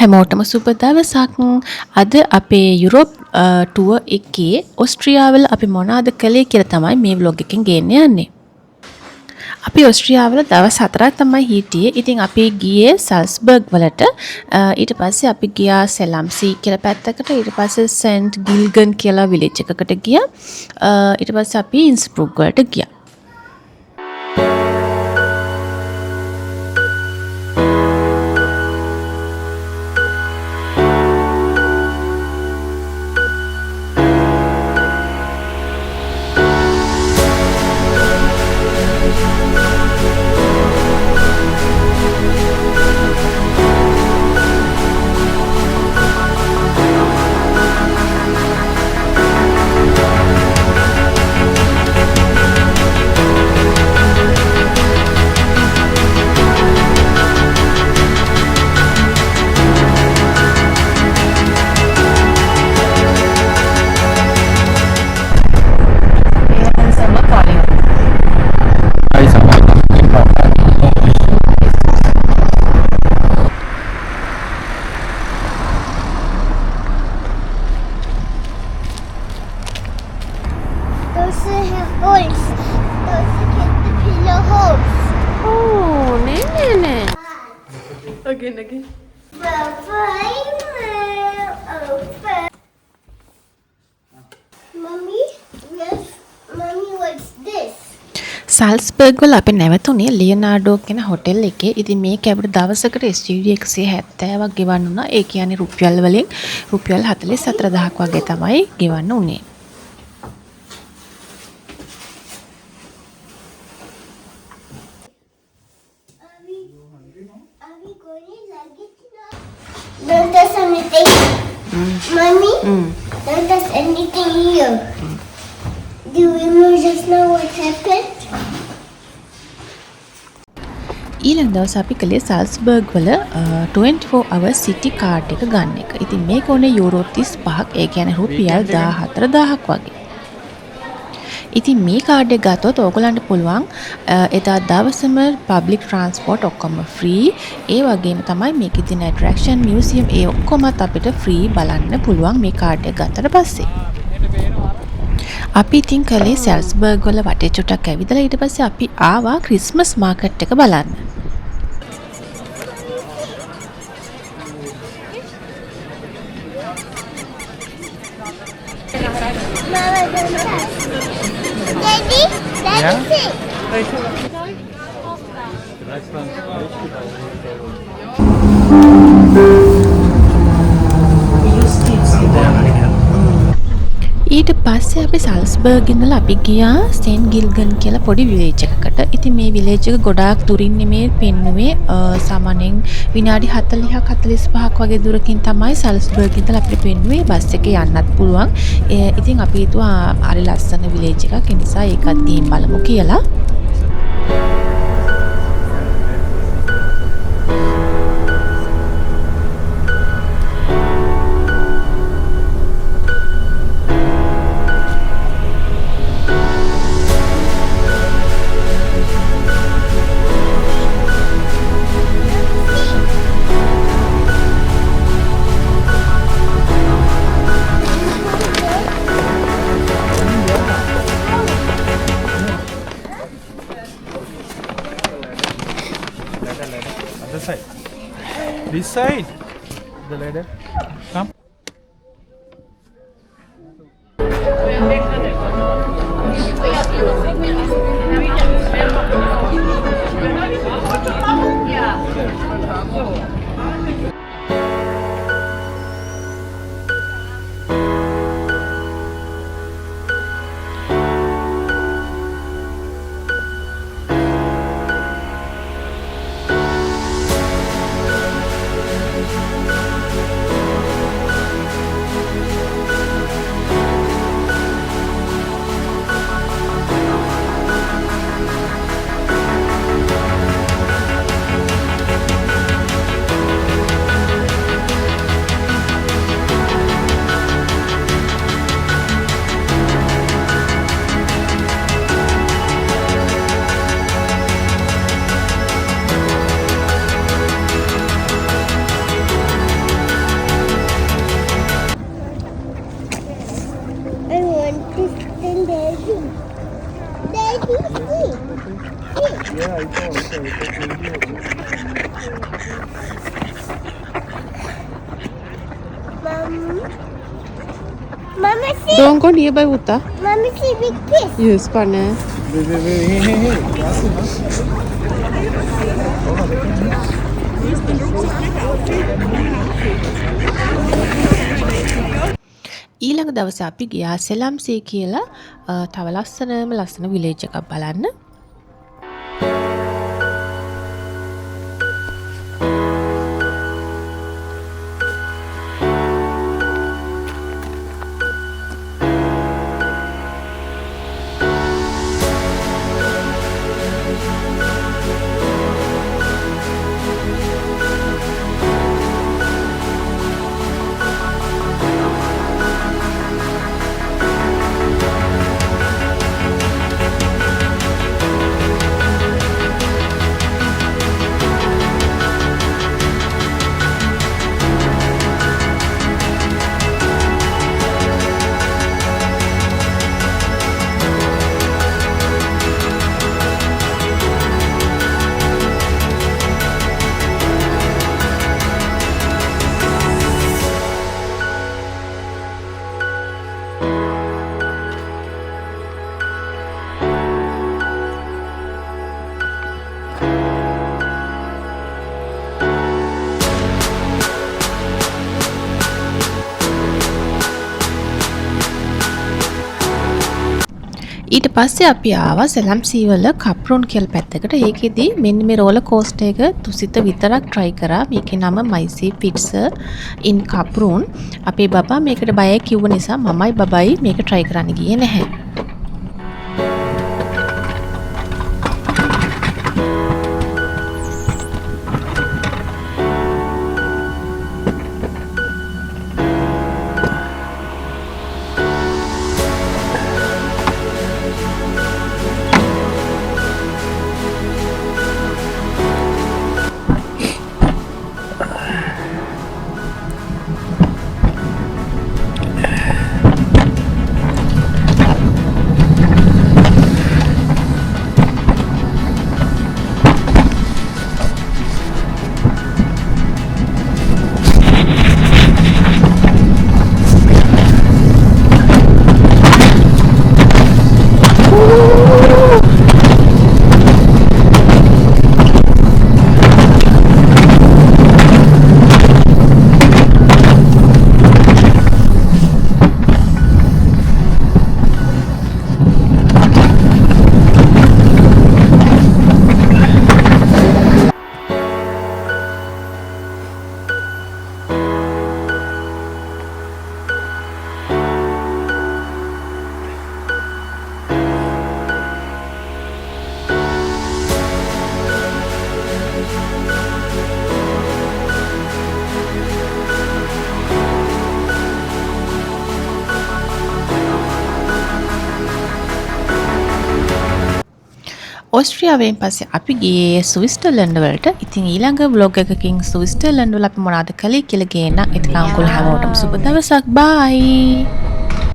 හැමෝටම සුබ දවසක්. අද අපේ යුරෝප් ටුවර් එකේ ඔස්ට්‍රියාවල අපි මොනවද කළේ කියලා තමයි මේ vlog එකෙන් ගේන්න යන්නේ. අපි ඔස්ට්‍රියාවල දවස් 4ක් තමයි හිටියේ. ඉතින් අපි ගියේ සල්ස්බර්ග් වලට. ඊට පස්සේ අපි ගියා සෙලම්සී කියලා පැත්තකට. ඊට පස්සේ සෙන්ට් ගිල්ගන් කියලා විලේජ් එකකට ගියා. ඊට පස්සේ අපි ඉන්ස්බ්රුක් වලට ගියා. Those have holes. Those get the pillow holes. Oh, නේ. Again. Mommy, what's this? සල්ස්බර්ග් වල අපි නැවතුනේ ලියනාඩෝ කියන හොටෙල් එකේ. ඉතින් මේක අපිට දවසකට SGD 170ක් ගෙවන්න උනා. ඒ කියන්නේ රුපියල් වලින් රුපියල් 44000ක් වගේ තමයි ගෙවන්න උනේ. Are we going in luggage now? Don't touch anything. Mommy, don't touch anything here. Do you know just now what happened? ඊළඟ දවස් අපි කළේ සල්ස්බර්ග් වල 24 hours city card එක ගන්න එක. ඉතින් මේක උනේ යුරෝ 35ක්. ඒ කියන්නේ රුපියල් 14000ක් වගේ. ඉතින් මේ කාඩ් එක ගත්තොත් ඕගොල්ලන්ට පුළුවන් එදා දවසම public transport ඔක්කොම free. ඒ වගේම තමයි මේකේ තියෙන attraction museum ඒ ඔක්කොමත් අපිට free බලන්න පුළුවන් මේ කාඩ් එක ගත්තට පස්සේ. අපි ඉතින් කළේ සල්ස්බර්ග් වල වටේ චුට්ටක් ඇවිදලා ඊට පස්සේ අපි ආවා ක්‍රිස්මස් මාකට් එක බලන්න. Mama, don't touch. Daddy, that's it. ඊට පස්සේ අපි සල්ස්බර්ග් ඉඳලා අපි ගියා සෙන්ට් ගිල්ගන් කියලා පොඩි විලේජ් එකකට. ඉතින් මේ විලේජ් එක ගොඩාක් දුරින් නෙමේ පෙන්නුවේ. සාමාන්‍යයෙන් විනාඩි 40ක් 45ක් වගේ දුරකින් තමයි සල්ස්බර්ග් ඉඳලා අපිට පෙන්නුවේ. බස් එකේ යන්නත් පුළුවන්. ඉතින් අපි හිතුවා හරි ලස්සන විලේජ් එකක්. ඒ නිසා ඒකත් ගිහින් බලමු කියලා. Other side. This side. The ladder. Come. Yeah, I saw. Mama see, Don't go nearby Uta. Mama see big fish. Yes, partner. Wait. Hey. Careful, huh? ඊළඟ දවසේ අපි ගියා සෙලම්සේ කියලා තව ලස්සන විලේජ් එකක් බලන්න. ඊට පස්සේ අපි ආවා සෙලම්සී වල කප්රෝන් කියලා පැත්තකට. ඒකෙදි මෙන්න මේ රෝලර් කෝස්ටර් එක තුසිත විතරක් try කරා. මේකේ නම මයිසී ෆිට්සර් ඉන් කප්රෝන්. අපේ බබා මේකට බයයි කිව්ව නිසා මමයි බබයි මේක try කරන්න ගියේ නැහැ. ඔස්ට්‍රියාවෙන් පස්සේ අපි ගියේ ස්විට්සර්ලන්ඩ් වලට. ඉතින් ඊළඟ vlog එකකින් ස්විට්සර්ලන්ඩ් වල අපි මොනවද කළේ කියලා ගේන්න. ඉතින් අංකුල් හැමෝටම සුබ දවසක්. බයි.